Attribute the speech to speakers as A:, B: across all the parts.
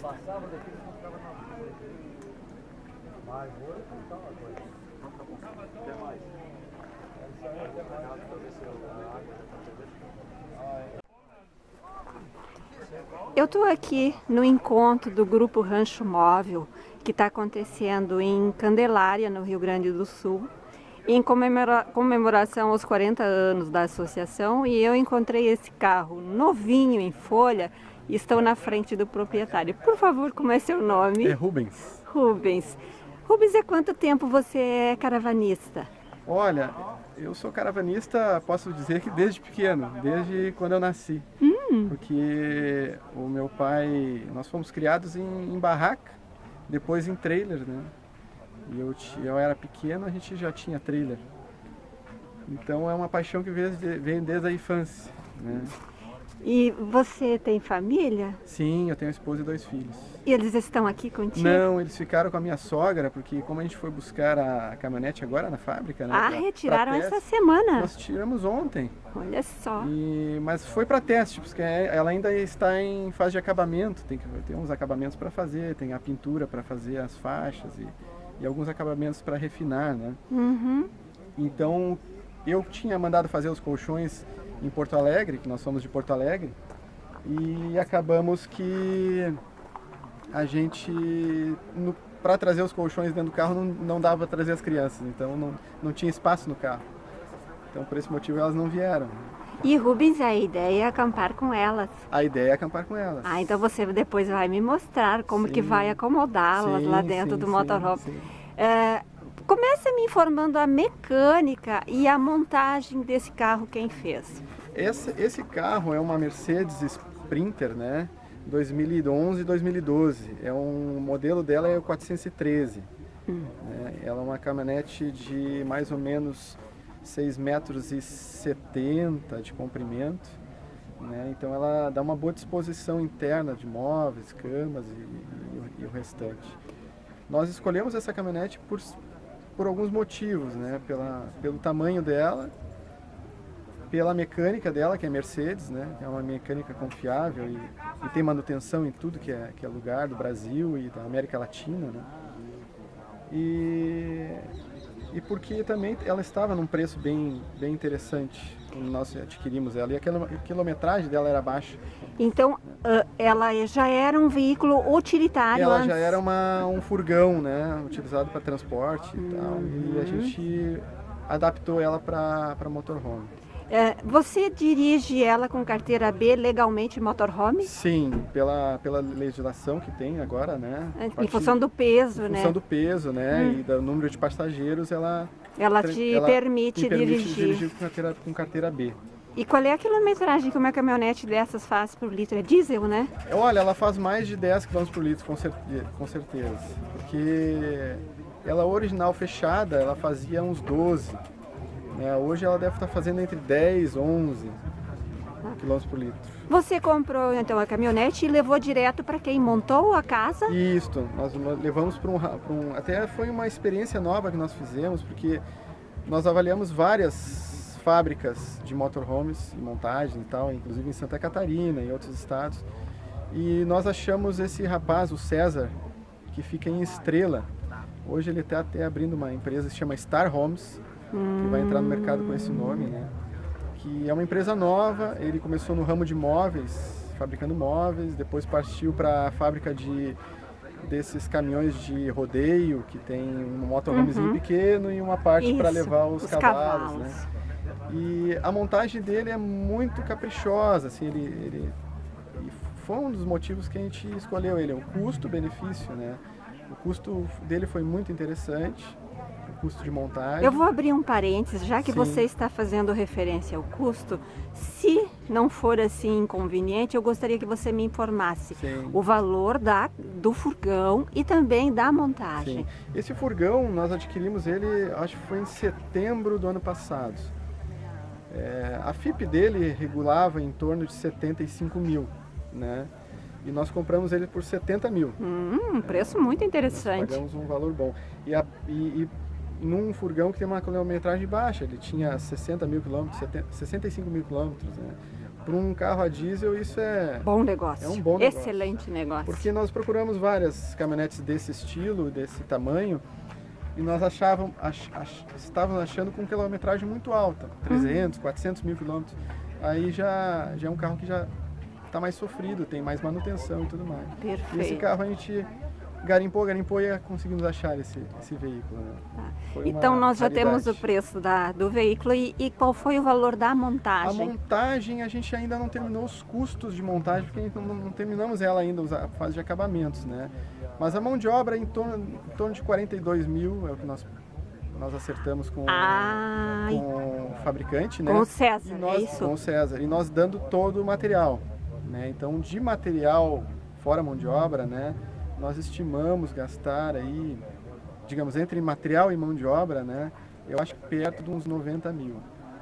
A: Passava daqui e ficava na rua. Mas vou contar uma coisa. Até mais. Até mais.
B: Eu estou aqui no encontro do Grupo Rancho Móvel, que está acontecendo em Candelária, no Rio Grande do Sul, em comemoração aos 40 anos da associação, e eu encontrei esse carro novinho em folha e estou na frente do proprietário. Por favor, como é seu nome?
C: É Rubens.
B: Rubens. Rubens, há quanto tempo você é caravanista?
C: Olha, eu sou caravanista, posso dizer que desde pequeno, desde quando eu nasci. Porque o meu pai, nós fomos criados em barraca, depois em trailer, né? E eu era pequeno, a gente já tinha trailer. Então é uma paixão que vem desde a infância, né?
B: E você tem família?
C: Sim, eu tenho esposa e 2 filhos.
B: E eles estão aqui contigo?
C: Não, eles ficaram com a minha sogra, porque como a gente foi buscar a caminhonete agora na fábrica, né?
B: Retiraram
C: teste,
B: essa semana?
C: Nós tiramos ontem.
B: Olha só.
C: Mas foi para teste, porque ela ainda está em fase de acabamento, tem uns acabamentos para fazer, tem a pintura para fazer as faixas e alguns acabamentos para refinar, né? Então, eu tinha mandado fazer os colchões em Porto Alegre, que nós somos de Porto Alegre, e acabamos que a gente, para trazer os colchões dentro do carro, não dava para trazer as crianças, então não tinha espaço no carro. Então, por esse motivo, elas não vieram.
B: E Rubens, a ideia é acampar com elas.
C: A ideia é acampar com elas.
B: Então você depois vai me mostrar como que vai acomodá-las lá dentro do motorhome. Começa me informando a mecânica e a montagem desse carro, quem fez?
C: Esse carro é uma Mercedes Sprinter, né? 2011 e 2012. O modelo dela é o 413. Né? Ela é uma caminhonete de mais ou menos 6,70 metros de comprimento. Né? Então ela dá uma boa disposição interna de móveis, camas e o restante. Nós escolhemos essa caminhonete por alguns motivos, né? Pelo tamanho dela, pela mecânica dela, que é Mercedes, né? É uma mecânica confiável e tem manutenção em tudo que é lugar do Brasil e da América Latina, né? E porque também ela estava num preço bem interessante quando nós adquirimos ela, e a quilometragem dela era baixa.
B: Então, ela já era um veículo utilitário
C: Ela
B: antes?
C: já era um furgão, né, utilizado para transporte e tal, e a gente adaptou ela para motorhome.
B: Você dirige ela com carteira B legalmente motorhome?
C: Sim, pela legislação que tem agora, né?
B: Em função do peso, né?
C: Em função do peso, né? E do número de passageiros, ela
B: te permite dirigir
C: com carteira B.
B: E qual é a quilometragem que uma caminhonete dessas faz por litro? É diesel, né?
C: Olha, ela faz mais de 10 km por litro, com certeza. Porque ela original fechada, ela fazia uns 12. Hoje ela deve estar fazendo entre 10 e 11 km por litro.
B: Você comprou então a caminhonete e levou direto para quem montou a casa?
C: Isso, nós levamos para até foi uma experiência nova que nós fizemos, porque nós avaliamos várias fábricas de motorhomes e montagem e tal, inclusive em Santa Catarina e outros estados. E nós achamos esse rapaz, o César, que fica em Estrela. Hoje ele está até abrindo uma empresa que se chama Star Homes, que vai entrar no mercado com esse nome, né? Que é uma empresa nova. Ele começou no ramo de móveis, fabricando móveis, depois partiu para a fábrica desses caminhões de rodeio, que tem um motorhomezinho pequeno e uma parte para levar os cavalos, né? E a montagem dele é muito caprichosa, assim, ele foi um dos motivos que a gente escolheu ele, o custo-benefício, né? O custo dele foi muito interessante, o custo de montagem.
B: Eu vou abrir um parênteses, já que você está fazendo referência ao custo, se não for assim inconveniente, eu gostaria que você me informasse o valor do furgão e também da montagem.
C: Sim. Esse furgão, nós adquirimos ele, acho que foi em setembro do ano passado. A FIP dele regulava em torno de 75 mil, né? E nós compramos ele por 70 mil.
B: Um preço muito interessante.
C: Nós pagamos um valor bom. E num furgão que tem uma quilometragem baixa, ele tinha 60 mil quilômetros, 65 mil quilômetros, né? Para um carro a diesel isso
B: Bom negócio.
C: É um bom negócio.
B: Excelente negócio.
C: Porque nós procuramos várias caminhonetes desse estilo, desse tamanho, e nós estávamos achando com quilometragem muito alta, 300, 400 mil quilômetros. Aí já é um carro que já está mais sofrido, tem mais manutenção e tudo mais.
B: Perfeito.
C: E esse carro a gente garimpou e conseguimos achar esse veículo. Né?
B: Tá.
C: Foi
B: Então
C: uma
B: nós já
C: raridade.
B: temos o preço do veículo e qual foi o valor da
C: A
B: montagem?
C: montagem, a gente ainda não terminou os custos de montagem, porque a gente não terminamos ela ainda, a fase de acabamentos, né? Mas a mão de obra em torno de 42 mil é o que nós acertamos com o fabricante, né?
B: Com o César,
C: E nós,
B: é isso?
C: Com o César, e nós dando todo o material, né? Então, de material, fora mão de obra, né? Nós estimamos gastar aí, digamos, entre material e mão de obra, né? Eu acho que perto de uns 90 mil.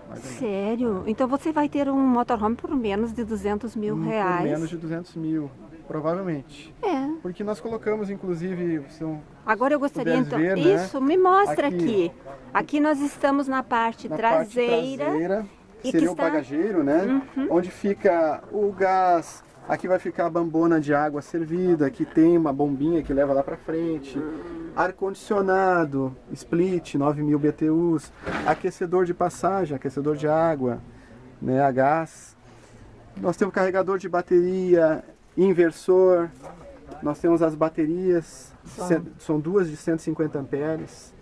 C: Mais ou menos.
B: Sério? Então você vai ter um motorhome por menos de 200 mil reais?
C: Por menos de 200 mil, provavelmente.
B: É.
C: Porque nós colocamos, inclusive,
B: Agora eu gostaria
C: puderes
B: então...
C: ver, né?
B: Isso, me mostra
C: Aqui.
B: aqui. Aqui nós estamos na parte
C: na
B: traseira.
C: parte traseira,
B: e
C: seria
B: que
C: o
B: está-
C: bagageiro, né? Onde fica o gás. Aqui vai ficar a bambona de água servida, aqui tem uma bombinha que leva lá para frente. Ar-condicionado, split, 9.000 BTUs, aquecedor de passagem, aquecedor de água, né, a gás. Nós temos carregador de bateria, inversor, nós temos as baterias, são duas de 150 amperes.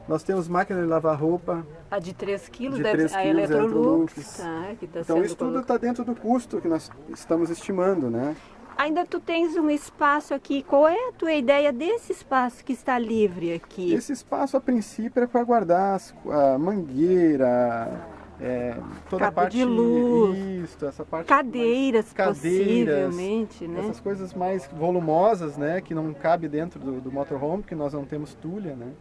C: Nós temos máquina de lavar roupa.
B: A de 3 quilos,
C: De
B: deve
C: 3
B: ser a
C: quilos,
B: Electrolux.
C: Electrolux.
B: Tá, que tá
C: Então
B: sendo
C: isso tudo
B: colocado.
C: está dentro do custo que nós estamos estimando, né?
B: Ainda tu tens um espaço aqui. Qual é a tua ideia desse espaço que está livre aqui?
C: Esse espaço, a princípio, é para guardar a mangueira, toda a
B: Cabo
C: parte...
B: de luz.
C: Isso, essa parte...
B: Cadeiras,
C: cadeiras,
B: possivelmente, né?
C: Essas coisas mais volumosas, né? Que não cabe dentro do motorhome, porque nós não temos tulha, né?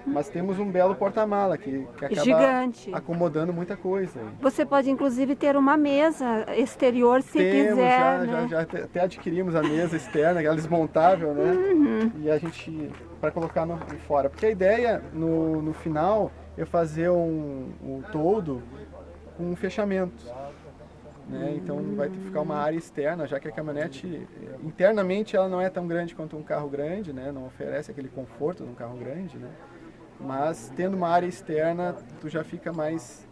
C: Mas temos um belo porta-mala que acaba
B: Gigante.
C: acomodando muita coisa.
B: Você pode inclusive ter uma mesa exterior se quiser, né?
C: já até adquirimos a mesa externa, aquela desmontável, né? E a gente, para colocar fora. Porque a ideia, no final, é fazer um toldo com um fechamento. Né? Então vai ter que ficar uma área externa, já que a caminhonete, internamente, ela não é tão grande quanto um carro grande, né? Não oferece aquele conforto de um carro grande, né? Mas tendo uma área externa, tu já fica mais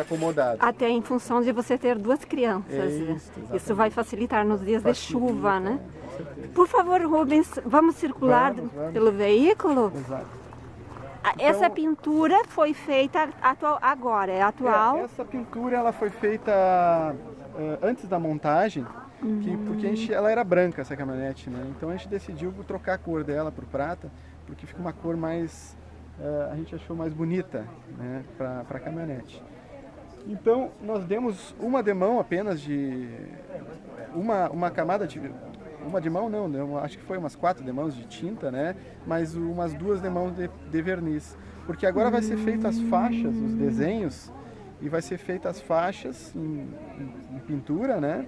C: acomodado.
B: Até em função de você ter duas crianças.
C: É
B: né?
C: isso,
B: Isso
C: exatamente.
B: vai facilitar nos dias de chuva, né?
C: Com certeza.
B: Por favor, Rubens, vamos circular
C: Vamos.
B: pelo veículo?
C: Exato.
B: Essa pintura foi feita agora, é atual?
C: Essa pintura ela foi feita antes da montagem, porque ela era branca, essa caminhonete, né? Então a gente decidiu trocar a cor dela para o prata, porque fica uma cor mais, a gente achou mais bonita, né, para a caminhonete. Então nós demos uma demão apenas de uma camada de... Uma de mão não, acho que foi umas 4 demãos de tinta, né? Mas umas 2 demãos de verniz. Porque agora vai ser feitas as faixas, os desenhos, e vai ser feitas as faixas em pintura, né?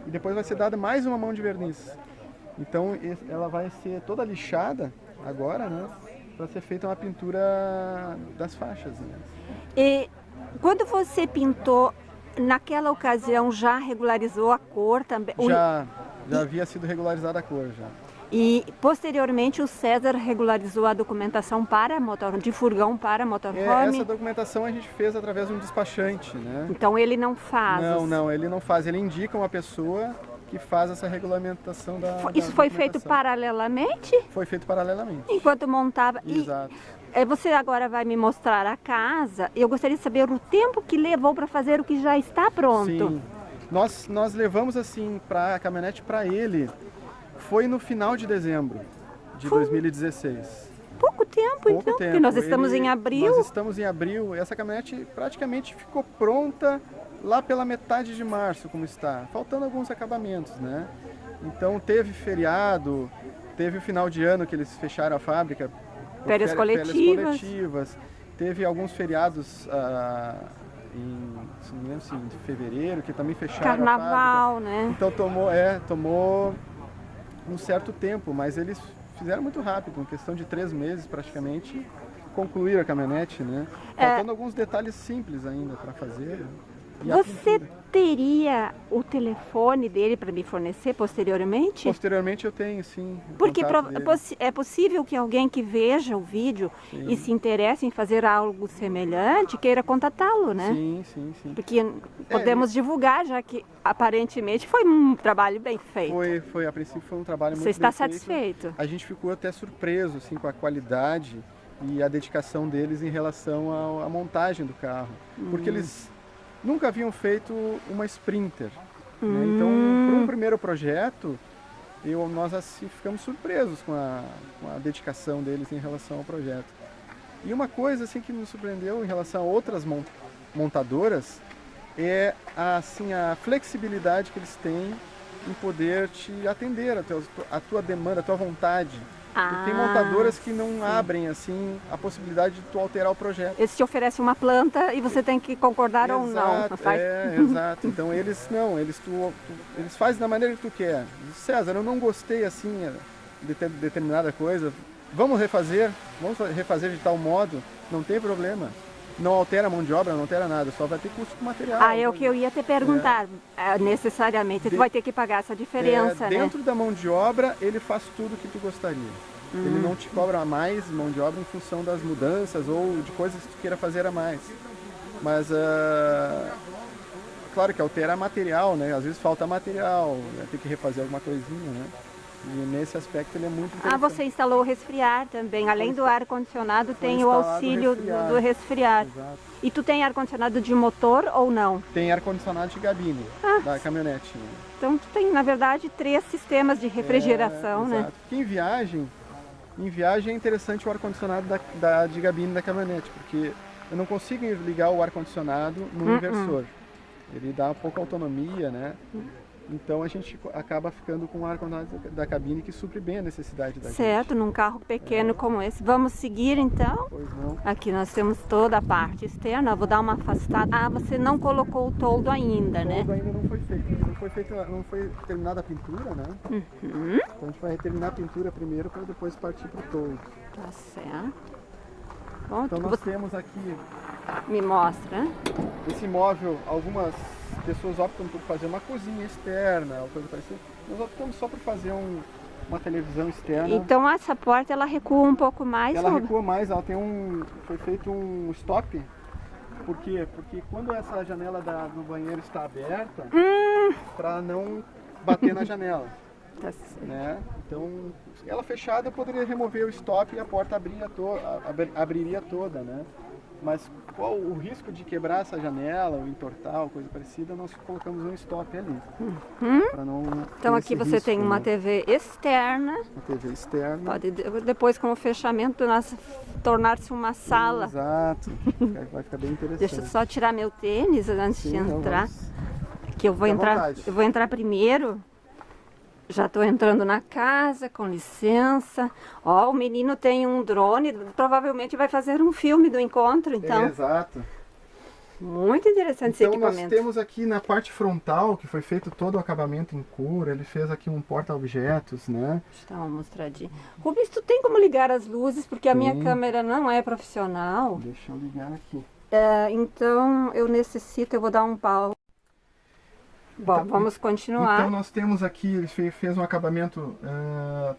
C: E depois vai ser dada mais uma mão de verniz. Então ela vai ser toda lixada agora, né? Para ser feita uma pintura das faixas. Né?
B: E quando você pintou, naquela ocasião já regularizou a cor também?
C: Já havia sido regularizada a cor, já.
B: E posteriormente o César regularizou a documentação para de furgão para motorhome?
C: Essa documentação a gente fez através de um despachante, né?
B: Então ele não faz?
C: Não, ele não faz. Ele indica uma pessoa que faz essa regulamentação
B: Isso foi feito paralelamente?
C: Foi feito paralelamente.
B: Enquanto montava?
C: Exato.
B: E você agora vai me mostrar a casa. Eu gostaria de saber o tempo que levou para fazer o que já está pronto.
C: Sim. Nós levamos assim a caminhonete para ele. Foi no final de dezembro de 2016.
B: Pouco tempo, então, porque nós estamos em abril.
C: Nós estamos em abril. Essa caminhonete praticamente ficou pronta lá pela metade de março, como está. Faltando alguns acabamentos, né? Então teve feriado, teve o final de ano que eles fecharam a fábrica.
B: Férias coletivas.
C: Teve alguns feriados em fevereiro, que também fecharam
B: Carnaval,
C: a fábrica.
B: né?
C: Então tomou um certo tempo, mas eles fizeram muito rápido, em questão de 3 meses praticamente, concluíram a caminhonete, né? Faltando alguns detalhes simples ainda para fazer. E a
B: Você
C: pintura.
B: teria o telefone dele para me fornecer posteriormente?
C: Posteriormente eu tenho, sim, o
B: Porque
C: contato dele.
B: é possível que alguém que veja o vídeo e se interesse em fazer algo semelhante queira contatá-lo, né?
C: Sim, sim, sim.
B: Porque podemos divulgar, já que aparentemente foi um trabalho bem feito.
C: A princípio foi um trabalho
B: Você
C: muito
B: está
C: bem feito.
B: satisfeito?
C: A gente ficou até surpreso assim, com a qualidade e a dedicação deles em relação à montagem do carro. Porque eles nunca haviam feito uma Sprinter. Né? Então, para um primeiro projeto, nós assim, ficamos surpresos com a dedicação deles em relação ao projeto. E uma coisa assim, que nos surpreendeu em relação a outras montadoras é assim, a flexibilidade que eles têm em poder te atender a tua demanda, a tua vontade. E tem montadoras que não abrem assim a possibilidade de tu alterar o projeto.
B: Eles te oferecem uma planta e você tem que concordar ou não.
C: Exato. Então eles não, eles fazem da maneira que tu quer. César, eu não gostei assim de determinada coisa. Vamos refazer de tal modo, não tem problema. Não altera a mão de obra, não altera nada, só vai ter custo com material.
B: É o que eu ia te perguntar. Necessariamente, tu vai ter que pagar essa diferença, né?
C: Dentro da mão de obra, ele faz tudo o que tu gostaria. Ele não te cobra mais mão de obra em função das mudanças ou de coisas que tu queira fazer a mais. Mas, claro que altera material, né? Às vezes falta material, né? Tem que refazer alguma coisinha, né? E nesse aspecto ele é muito interessante.
B: Você instalou o resfriar também. Além do ar-condicionado, tem o auxílio do resfriar.
C: Exato.
B: E tu tem ar-condicionado de motor ou não?
C: Tem ar-condicionado de cabine, da caminhonete. Né?
B: Então tu tem, na verdade, 3 sistemas de refrigeração, né?
C: Exato. Porque em viagem é interessante o ar-condicionado de cabine da caminhonete, porque eu não consigo ligar o ar-condicionado no inversor. Ele dá pouca autonomia, né? Então a gente acaba ficando com o ar-condicionado da cabine que supre bem a necessidade da gente.
B: Certo, num carro pequeno como esse. Vamos seguir então?
C: Pois não.
B: Aqui nós temos toda a parte externa. Eu vou dar uma afastada. Você não colocou o toldo ainda, né?
C: O toldo ainda não foi feito. Não foi terminada a pintura, né? Então a gente vai terminar a pintura primeiro para depois partir para o toldo.
B: Tá certo. Bom,
C: então nós temos aqui...
B: Me mostra.
C: Esse móvel, algumas pessoas optam por fazer uma cozinha externa, ou coisa parecida. Nós optamos só por fazer uma televisão externa.
B: Então essa porta ela recua um pouco mais?
C: Ela recua mais, foi feito um stop. Por quê? Porque quando essa janela do banheiro está aberta, para não bater na janela.
B: Tá certo.
C: Né? Então, ela fechada eu poderia remover o stop e a porta abriria toda, né? Mas qual o risco de quebrar essa janela ou entortar ou coisa parecida, nós colocamos um stop ali. Para não
B: então aqui você tem uma TV externa.
C: Uma TV externa.
B: Pode depois com o fechamento tornar-se uma sala.
C: Exato. Vai ficar bem interessante.
B: Deixa eu só tirar meu tênis antes de entrar. Que eu vou
C: Fique
B: eu vou entrar primeiro. Já estou entrando na casa, com licença. Ó, o menino tem um drone, provavelmente vai fazer um filme do encontro, então.
C: Exato.
B: Muito interessante esse equipamento.
C: Nós temos aqui na parte frontal, que foi feito todo o acabamento em couro, ele fez aqui um porta-objetos, né?
B: Deixa eu dar uma mostradinha. Rubens, tu tem como ligar as luzes, porque a minha câmera não é profissional.
C: Deixa eu ligar aqui.
B: Então eu vou dar um pau. Bom, vamos continuar.
C: Então nós temos aqui, ele fez um acabamento,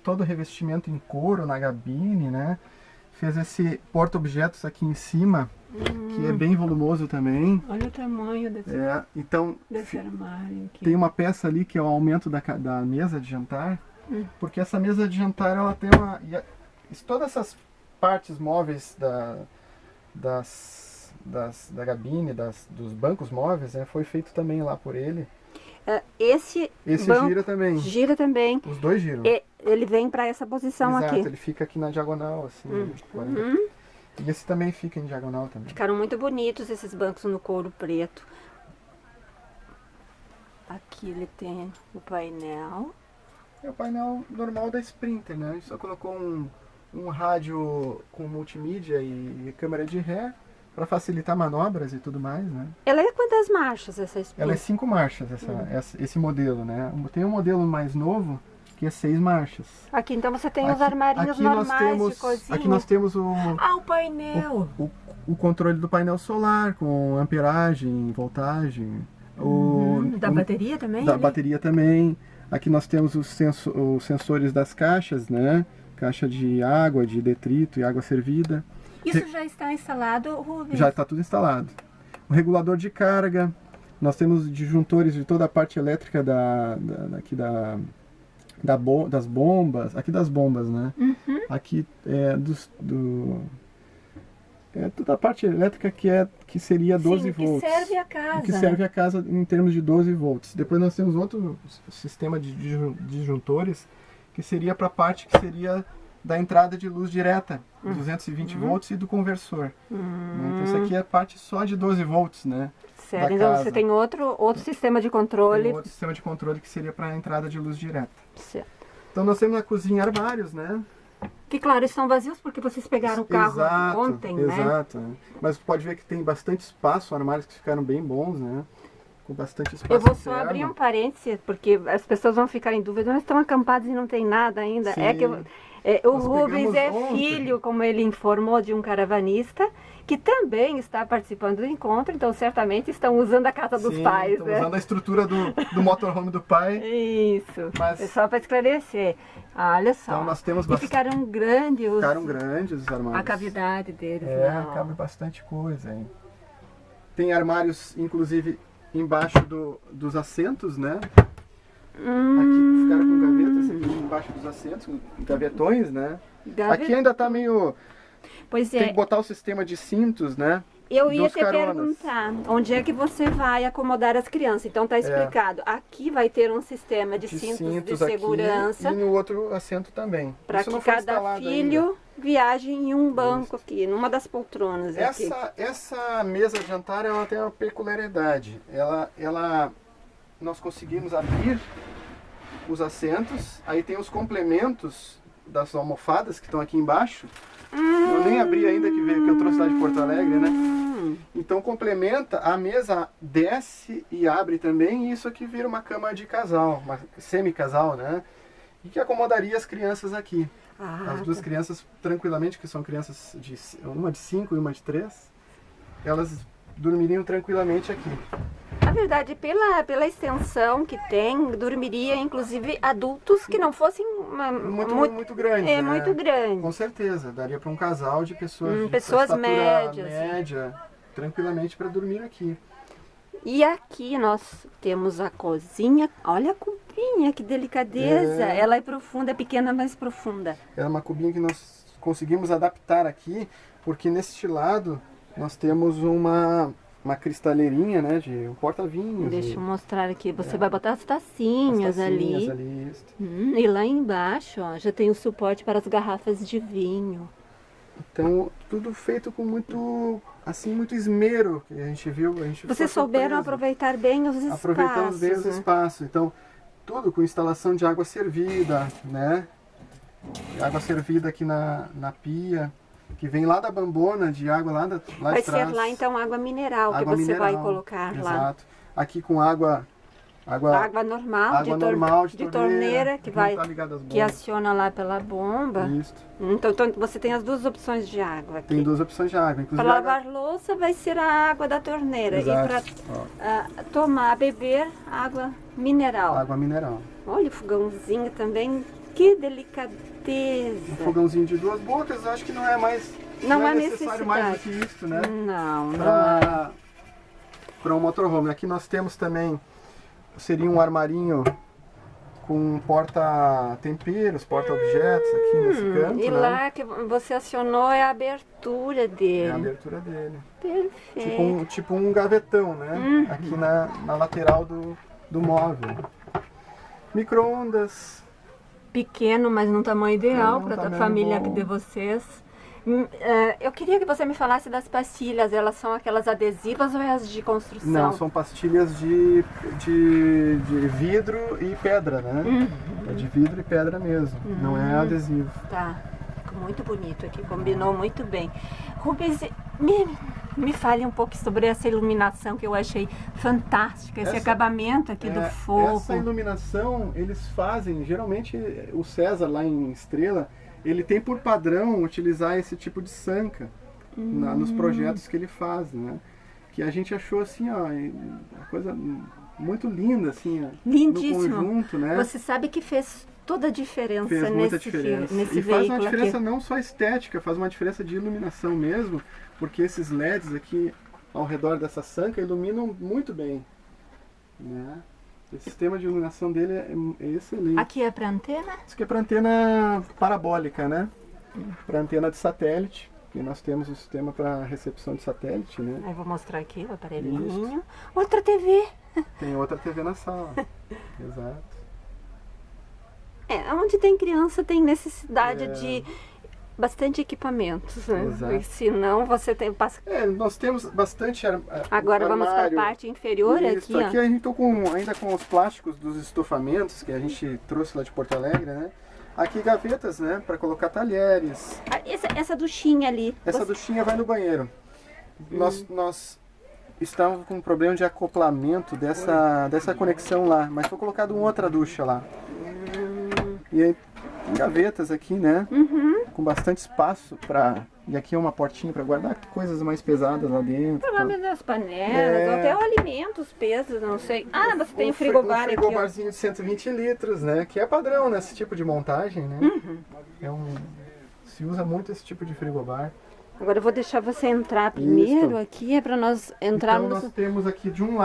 C: todo revestimento em couro na cabine, né? Fez esse porta-objetos aqui em cima, que é bem volumoso também.
B: Olha o tamanho desse armário aqui.
C: Tem uma peça ali que é o aumento da mesa de jantar, porque essa mesa de jantar ela tem todas essas partes móveis da cabine, dos bancos móveis, né, foi feito também lá por ele.
B: Esse
C: gira também.
B: Gira também.
C: Os dois giram.
B: Ele vem para essa posição aqui.
C: Exato, ele fica aqui na diagonal, assim. E esse também fica em diagonal também.
B: Ficaram muito bonitos esses bancos no couro preto. Aqui ele tem o painel.
C: É o painel normal da Sprinter, né? A gente só colocou um rádio com multimídia e câmera de ré para facilitar manobras e tudo mais, né?
B: Ela é quantas marchas essa Sprinter?
C: Ela é 5 marchas, esse modelo, né? Tem um modelo mais novo que é 6 marchas.
B: Aqui então você tem os armarinhos
C: aqui
B: normais de cozinha.
C: Aqui nós temos
B: Ah, o painel.
C: o controle do painel solar, com amperagem, voltagem.
B: Da bateria também?
C: Da
B: ali?
C: bateria também. Aqui nós temos os sensores das caixas, né? Caixa de água, de detrito e água servida.
B: Isso já está instalado, Rubens?
C: Já está tudo instalado. O regulador de carga. Nós temos disjuntores de toda a parte elétrica das bombas. Aqui das bombas, né? Aqui é toda a parte elétrica que seria 12 volts.
B: Que serve a casa.
C: Que serve a casa em termos de 12 volts. Depois nós temos outro sistema de disjuntores que seria para a parte que seria da entrada de luz direta, 220 volts e do conversor. Então isso aqui é a parte só de 12 volts, né?
B: Certo, então você tem outro sistema de controle.
C: Tem outro sistema de controle que seria para a entrada de luz direta.
B: Certo.
C: Então nós temos na cozinha armários, né?
B: Que claro, estão vazios porque vocês pegaram o carro ontem, né?
C: Exato. Mas pode ver que tem bastante espaço, armários que ficaram bem bons, né? Com bastante espaço.
B: Eu vou só
C: interno.
B: abrir um parênteses, porque as pessoas vão ficar em dúvida, mas estão acampados e não tem nada ainda.
C: Sim.
B: É que o
C: Nós
B: Rubens
C: pegamos
B: é
C: ontem.
B: filho, como ele informou, de um caravanista que também está participando do encontro, então certamente estão usando a casa dos pais,
C: estão
B: né?
C: usando a estrutura do motorhome do pai.
B: Isso.
C: Mas-
B: É só para esclarecer. Olha só.
C: Então nós temos
B: E ficaram grandes
C: Ficaram grandes os armários.
B: a cavidade deles.
C: É,
B: não.
C: cabe bastante coisa, hein? Tem armários, inclusive, embaixo dos assentos, né? Aqui ficaram com gavetas aqui embaixo dos assentos, com gavetões, né? Aqui ainda tá meio...
B: Pois
C: Tem que
B: é,
C: botar o sistema de cintos, né?
B: eu ia
C: dos
B: te
C: caronas.
B: perguntar onde é que você vai acomodar as crianças. Então tá explicado. Aqui vai ter um sistema de cintos de
C: aqui
B: segurança
C: e no outro assento também.
B: para
C: Isso
B: que
C: não foi
B: cada
C: instalado
B: filho
C: ainda.
B: viaje em um banco aqui, numa das poltronas aqui.
C: Essa mesa de jantar ela tem uma peculiaridade. Nós conseguimos abrir os assentos, aí tem os complementos das almofadas que estão aqui embaixo. Eu nem abri ainda que eu trouxe lá de Porto Alegre, né? Então complementa, a mesa desce e abre também, e isso aqui vira uma cama de casal, uma semi-casal, né? E que acomodaria as crianças aqui. As duas crianças tranquilamente, que são crianças uma de 5 e uma de 3, elas dormiriam tranquilamente aqui.
B: Na verdade, pela extensão que tem, dormiria inclusive adultos que não fossem
C: Muito grande.
B: É
C: né?
B: muito grande.
C: Com certeza, daria para um casal de pessoas de
B: pessoas
C: estatura
B: médias.
C: média, tranquilamente para dormir aqui.
B: E aqui nós temos a cozinha. Olha a cubinha, que delicadeza.
C: É.
B: Ela é profunda, é pequena, mas profunda.
C: É uma cubinha que nós conseguimos adaptar aqui, porque neste lado nós temos uma cristaleirinha, né, de um porta-vinhos.
B: Deixa eu mostrar aqui. Você vai botar as tacinhas, ali.
C: Isso.
B: E lá embaixo, ó, já tem o suporte para as garrafas de vinho.
C: Então, tudo feito com muito esmero, que a gente viu.
B: Vocês souberam aproveitar bem os espaços.
C: Aproveitamos bem os
B: né?
C: espaços. Então, tudo com instalação de água servida, né? Água servida aqui na pia, que vem lá da bambona de água lá de
B: Vai
C: trás.
B: ser lá então água mineral que
C: Água
B: você
C: mineral,
B: vai colocar lá.
C: Exato. Aqui com água
B: normal,
C: água normal de
B: torneira que
C: não
B: vai
C: tá ligada às
B: que
C: bombas.
B: aciona lá pela bomba.
C: Isso.
B: Então você tem as duas opções de água aqui.
C: Tem duas opções de água, inclusive.
B: Para lavar louça vai ser a água da torneira.
C: Exato.
B: E para beber, água mineral.
C: Água mineral.
B: Olha o fogãozinho também. Que delicadeza.
C: Um fogãozinho de 2 bocas, acho que não é mais.
B: Não é
C: necessário mais do que isso, né?
B: Não é.
C: Para um motorhome. Aqui nós temos também, seria um armarinho com porta-temperos, porta-objetos aqui nesse canto.
B: E
C: né?
B: lá que você acionou é a abertura dele.
C: É a abertura dele.
B: Perfeito.
C: Tipo um gavetão, né? Aqui na lateral do móvel. Micro-ondas.
B: Pequeno, mas num tamanho ideal
C: Num
B: para a
C: tamanho
B: família
C: bom.
B: de vocês. Eu queria que você me falasse das pastilhas. Elas são aquelas adesivas ou é as de construção?
C: Não, são pastilhas de vidro e pedra, né? É de vidro e pedra mesmo, não é adesivo.
B: Tá. ficou muito bonito aqui, combinou muito bem. Rubens, me fale um pouco sobre essa iluminação que eu achei fantástica, esse acabamento aqui do fogo.
C: Essa iluminação eles fazem, geralmente o César lá em Estrela, ele tem por padrão utilizar esse tipo de sanca nos projetos que ele faz, né? Que a gente achou assim, ó, uma coisa muito linda, assim, ó,
B: lindíssimo.
C: No conjunto, né?
B: Você sabe que fez toda a diferença
C: Fez muita diferença.
B: nesse
C: E faz uma
B: veículo
C: diferença
B: aqui.
C: não só estética, faz uma diferença de iluminação mesmo, porque esses LEDs aqui ao redor dessa sanca iluminam muito bem, né? Esse sistema de iluminação dele é excelente.
B: Aqui é para antena?
C: Isso aqui é para antena parabólica, né? Para antena de satélite, que nós temos o sistema para recepção de satélite, né?
B: Aí vou mostrar aqui o aparelhinho. Outra TV.
C: Tem outra TV na sala. Exato.
B: Onde tem criança tem necessidade de bastante equipamentos, né?
C: Exato.
B: Porque senão você tem...
C: Nós temos bastante
B: Agora vamos para a
C: armário.
B: parte inferior
C: Isso,
B: aqui,
C: aqui
B: ó.
C: a gente tá ainda com os plásticos dos estofamentos que a gente trouxe lá de Porto Alegre, né? Aqui gavetas, né? Para colocar talheres.
B: Essa duchinha ali.
C: Essa duchinha vai no banheiro. Nós estávamos com um problema de acoplamento dessa conexão lá, mas foi colocado uma outra ducha lá. E aí, tem gavetas aqui, né? Com bastante espaço e aqui é uma portinha para guardar coisas mais pesadas lá dentro.
B: Provavelmente as panelas, ou até o alimento, os pesos, não sei. Ah, você tem o frigobar aqui, ó.
C: frigobarzinho de 120 litros, né? Que é padrão nesse tipo de montagem, né? Se usa muito esse tipo de frigobar.
B: Agora eu vou deixar você entrar primeiro aqui, é para nós entrarmos...
C: Então nós temos aqui de um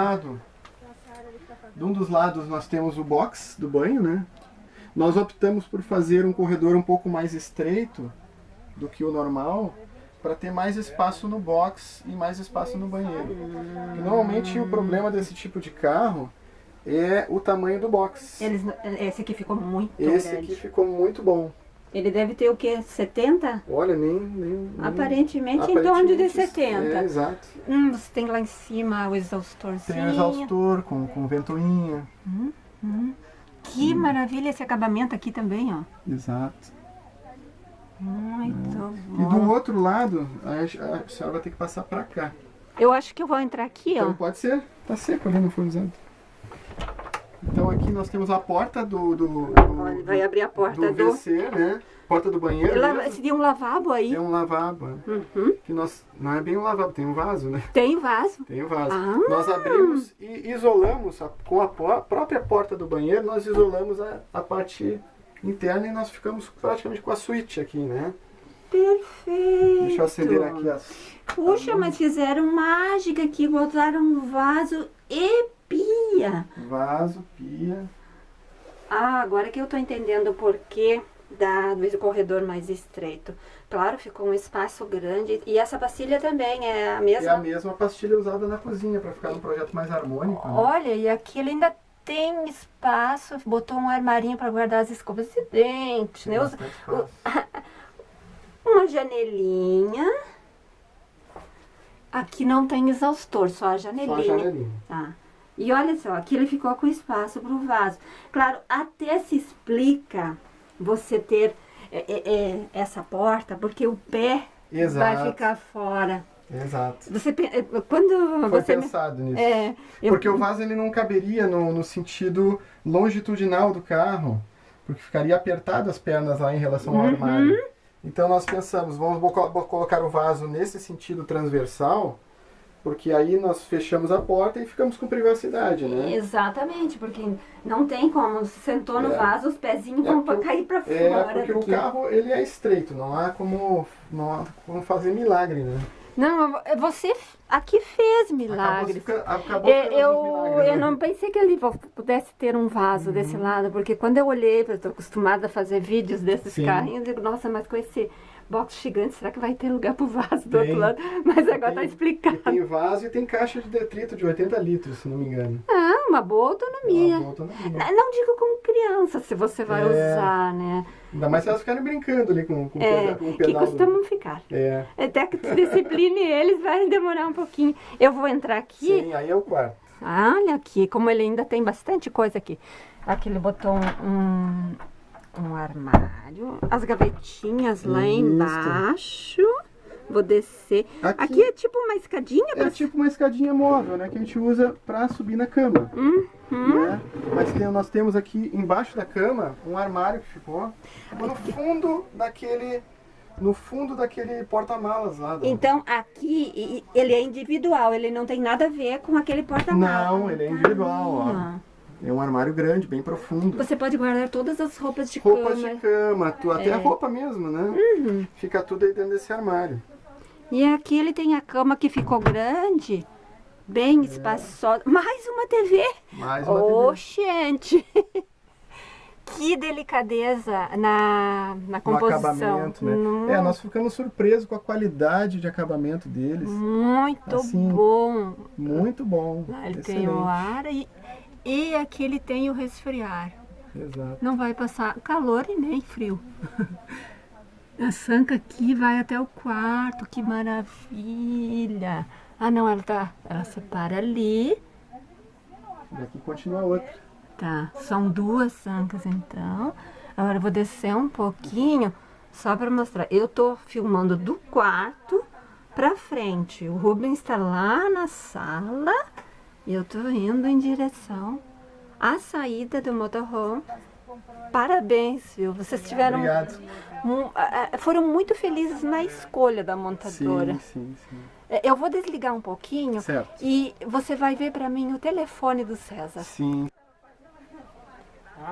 C: dos lados nós temos o box do banho, né? Nós optamos por fazer um corredor um pouco mais estreito do que o normal, para ter mais espaço no box e mais espaço no banheiro. E normalmente o problema desse tipo de carro é o tamanho do box.
B: Esse aqui ficou muito
C: Esse
B: grande.
C: aqui ficou muito bom.
B: Ele deve ter o quê? 70?
C: Olha, nem
B: Aparentemente em torno de 70.
C: Exato.
B: Você tem lá em cima o exaustorzinho.
C: Tem o exaustor com ventoinha.
B: Que maravilha esse acabamento aqui também, ó.
C: Exato.
B: Muito
C: E
B: bom.
C: do outro lado, a senhora vai ter que passar para cá.
B: Eu acho que eu vou entrar aqui,
C: Então
B: ó.
C: pode ser. Tá seco ali, não foi usado. Então aqui nós temos a porta
B: Olha, vai abrir a porta
C: do WC, né? Porta do banheiro. mesmo.
B: Seria um lavabo aí?
C: É um lavabo. Que não é bem um lavabo, tem um vaso, né?
B: Tem vaso.
C: Tem um vaso.
B: Ah.
C: Nós abrimos e isolamos, com a própria porta do banheiro, nós isolamos a parte interna e nós ficamos praticamente com a suíte aqui, né?
B: Perfeito.
C: Deixa eu acender aqui as...
B: Puxa, mas fizeram mágica aqui, botaram um vaso e pia.
C: Vaso, pia.
B: Ah, agora que eu tô entendendo o porquê do corredor mais estreito. Claro, ficou um espaço grande. E essa pastilha também é a mesma?
C: É a mesma pastilha usada na cozinha, para ficar num projeto mais harmônico. Né?
B: Olha, e aqui ele ainda tem espaço, botou um armarinho para guardar as escovas de dente, né?
C: Bastante espaço.
B: Uma janelinha. Aqui não tem exaustor, só a janelinha.
C: Só a janelinha.
B: Tá. E olha só, aqui ele ficou com espaço para o vaso. Claro, até se explica você ter essa porta, porque o pé vai ficar fora.
C: Exato.
B: Quando
C: Foi
B: você
C: pensado nisso. Porque o vaso ele não caberia no sentido longitudinal do carro, porque ficaria apertado as pernas lá em relação ao armário. Então nós pensamos, vamos colocar o vaso nesse sentido transversal, porque aí nós fechamos a porta e ficamos com privacidade, né?
B: Exatamente, porque não tem como, se sentou no vaso, os pezinhos vão cair para fora.
C: Porque o carro ele é estreito, não há como fazer milagre, né?
B: Não, você aqui fez milagres.
C: Acabou milagres,
B: Eu não pensei que ele pudesse ter um vaso desse lado, porque quando eu olhei, eu estou acostumada a fazer vídeos desses carrinhos, eu digo, nossa, mas com esse box gigante, será que vai ter lugar pro vaso do outro lado? Mas agora tá explicado.
C: E tem vaso e tem caixa de detrito de 80 litros, se não me engano.
B: Ah, uma boa autonomia. Não digo como criança, se você vai usar, né?
C: Ainda mais se elas ficarem brincando ali com o pedal.
B: Que costumam ficar. Até que tu discipline eles, vai demorar um pouquinho. Eu vou entrar aqui.
C: Sim, aí é o quarto.
B: Olha aqui, como ele ainda tem bastante coisa aqui. Aqui ele botou um armário, as gavetinhas lá
C: Isso.
B: embaixo. Vou descer. Aqui é tipo uma escadinha?
C: É tipo uma escadinha móvel, né? Que a gente usa para subir na cama. Né? Mas nós temos aqui embaixo da cama um armário que ficou no fundo daquele porta-malas lá.
B: Então aqui ele é individual, ele não tem nada a ver com aquele porta-malas.
C: Não, ele é individual, ó. É um armário grande, bem profundo.
B: Você pode guardar todas as roupas de
C: Roupas
B: cama.
C: de cama, até a roupa mesmo, né? Fica tudo aí dentro desse armário.
B: E aqui ele tem a cama que ficou grande, bem espaçosa. Mais uma TV!
C: Mais uma
B: Oh,
C: TV.
B: gente! Que delicadeza na
C: No
B: composição.
C: acabamento, né? Nós ficamos surpresos com a qualidade de acabamento deles.
B: Muito
C: Assim,
B: bom.
C: Muito bom.
B: Lá ele
C: Excelente.
B: tem o ar e aqui ele tem o resfriar.
C: Exato.
B: Não vai passar calor e nem frio. A sanca aqui vai até o quarto, que maravilha. Ah não, ela separa ali.
C: Daqui continua outra.
B: Tá, são duas sancas então. Agora eu vou descer um pouquinho só para mostrar. Eu tô filmando do quarto para frente. O Rubens está lá na sala e eu tô indo em direção à saída do motorhome. Parabéns, viu? Vocês tiveram
C: Obrigado.
B: foram muito felizes na escolha da montadora.
C: Sim.
B: Eu vou desligar um pouquinho
C: Certo.
B: e você vai ver para mim o telefone do César.
C: Sim.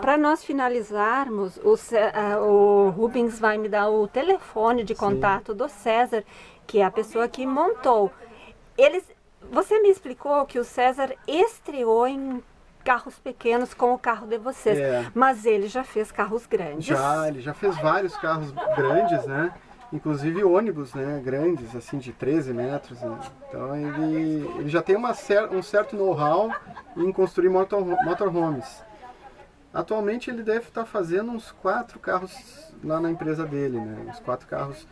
B: Para nós finalizarmos, o Rubens vai me dar o telefone de contato do César, que é a pessoa que montou. Você me explicou que o César estreou em carros pequenos com o carro de vocês, mas ele já fez carros grandes.
C: Ele já fez vários carros grandes, né? Inclusive ônibus, né? Grandes, assim, de 13 metros. Né? Então ele já tem um certo know-how em construir motorhomes. Atualmente ele deve estar fazendo uns 4 carros lá na empresa dele, né? Uns 4 carros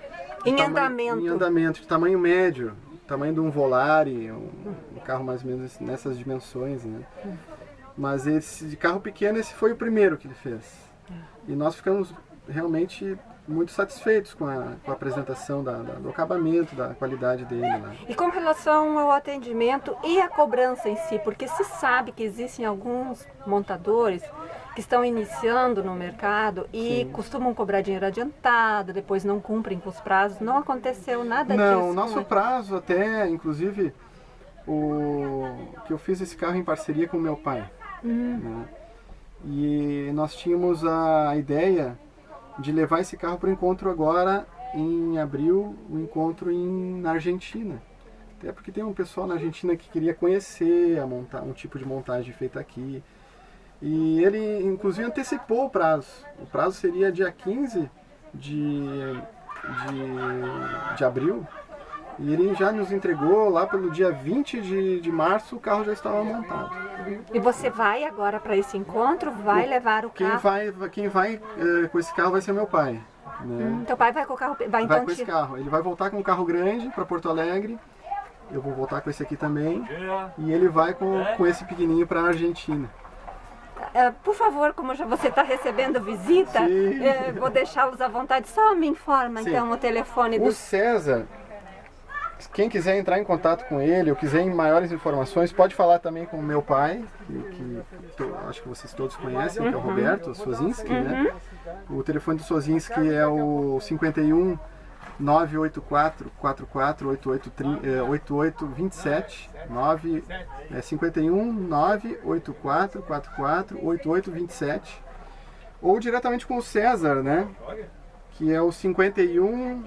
B: em andamento,
C: de tamanho médio, tamanho de um Volare, um carro mais ou menos nessas dimensões, né? Mas esse de carro pequeno, esse foi o primeiro que ele fez. E nós ficamos realmente muito satisfeitos com a apresentação do acabamento, da qualidade dele lá.
B: E com relação ao atendimento e a cobrança em si, porque se sabe que existem alguns montadores que estão iniciando no mercado e costumam cobrar dinheiro adiantado, depois não cumprem com os prazos. Não aconteceu nada disso?
C: Não, o nosso prazo até, inclusive, que eu fiz esse carro em parceria com o meu pai. Né? E nós tínhamos a ideia de levar esse carro para o encontro agora em abril, o encontro na Argentina. Até porque tem um pessoal na Argentina que queria conhecer um tipo de montagem feita aqui. E ele, inclusive, antecipou o prazo. O prazo seria dia 15 de abril. E ele já nos entregou lá pelo dia 20 de março, o carro já estava montado.
B: E você vai agora para esse encontro? Vai levar o carro?
C: Quem vai com esse carro vai ser meu pai. Né?
B: Teu pai vai com o carro? Vai
C: com esse carro. Ele vai voltar com um carro grande para Porto Alegre. Eu vou voltar com esse aqui também. E ele vai com esse pequenininho para a Argentina.
B: Por favor, como já você está recebendo visita, vou deixá-los à vontade. Só me informa então o telefone do...
C: O César, quem quiser entrar em contato com ele ou quiser maiores informações, pode falar também com o meu pai, que acho que vocês todos conhecem, que é o Roberto Sozinski, né? O telefone do Sozinski é o 51 984 44 8827 51 984 44 8827, ou diretamente com o César, né? Que é o 51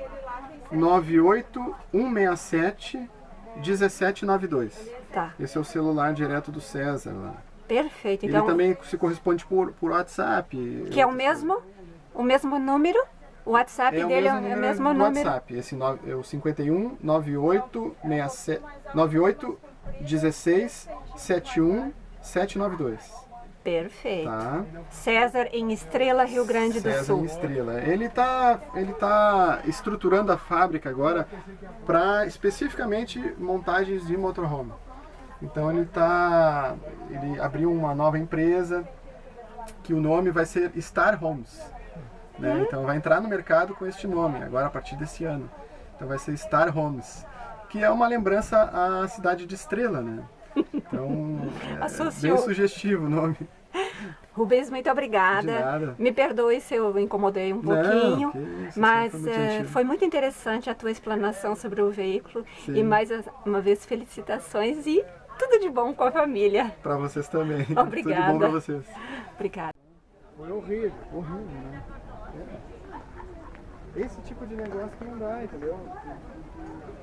C: 98 167 1792.
B: Tá.
C: Esse é o celular direto do César lá.
B: Perfeito. Então,
C: ele também se corresponde por WhatsApp.
B: Que é o mesmo número? O WhatsApp dele é o mesmo número?
C: WhatsApp. Esse é o 51 98 16 71 792.
B: Perfeito.
C: Tá.
B: César em Estrela, Rio Grande do Sul.
C: César em Estrela. Ele tá estruturando a fábrica agora para especificamente montagens de motorhome. Então ele abriu uma nova empresa que o nome vai ser Star Homes. né? Então vai entrar no mercado com este nome, agora a partir desse ano. Então vai ser Star Homes, que é uma lembrança à cidade de Estrela, né? Então,
B: Associou.
C: bem sugestivo o nome.
B: Rubens, muito obrigada.
C: De nada.
B: Me perdoe se eu incomodei um
C: Não,
B: pouquinho,
C: que isso,
B: mas
C: sempre foi muito gentil.
B: foi muito interessante a tua explanação sobre o veículo.
C: Sim.
B: E mais uma vez, felicitações e tudo de bom com a família.
C: Para vocês também.
B: Obrigada.
C: Tudo de bom para vocês.
B: Obrigada.
A: Foi horrível.
C: Horrível, né? Esse tipo de negócio que não dá, entendeu?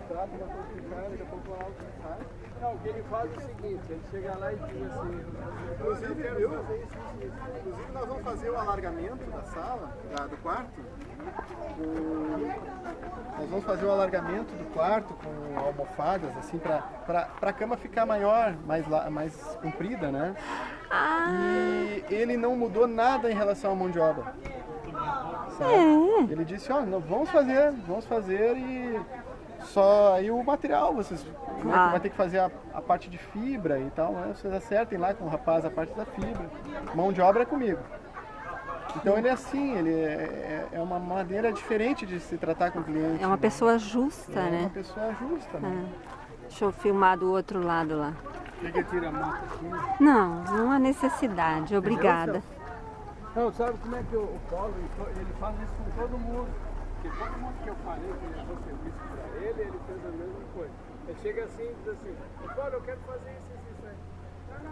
C: Trata uma coisa que cara, daqui a pouco lá sai.
A: Não, o que ele faz é o seguinte, ele chega lá e diz assim,
C: Inclusive, viu? Inclusive nós vamos fazer o alargamento da sala, do quarto. Nós vamos fazer o alargamento do quarto com almofadas, assim, para a cama ficar maior, mais comprida, né? E ele não mudou nada em relação à mão de obra. Sabe? Ele disse, ó, vamos fazer e só aí o material, vocês vai ter que fazer a parte de fibra e tal, né? Vocês acertem lá com o rapaz a parte da fibra. Mão de obra é comigo. Então ele é assim, ele é uma maneira diferente de se tratar com o cliente.
B: É uma pessoa justa,
C: É
B: né?
C: uma pessoa justa, né?
B: Deixa eu filmar do outro lado lá.
A: que tira a moto aqui.
B: Não há necessidade. Obrigada.
A: Não, sabe como é que o Paulo, ele faz isso com todo mundo. Porque todo mundo que eu falei que ele levou serviço para ele fez a mesma coisa. Ele chega assim e diz assim, Paulo, eu quero fazer isso aí. Não,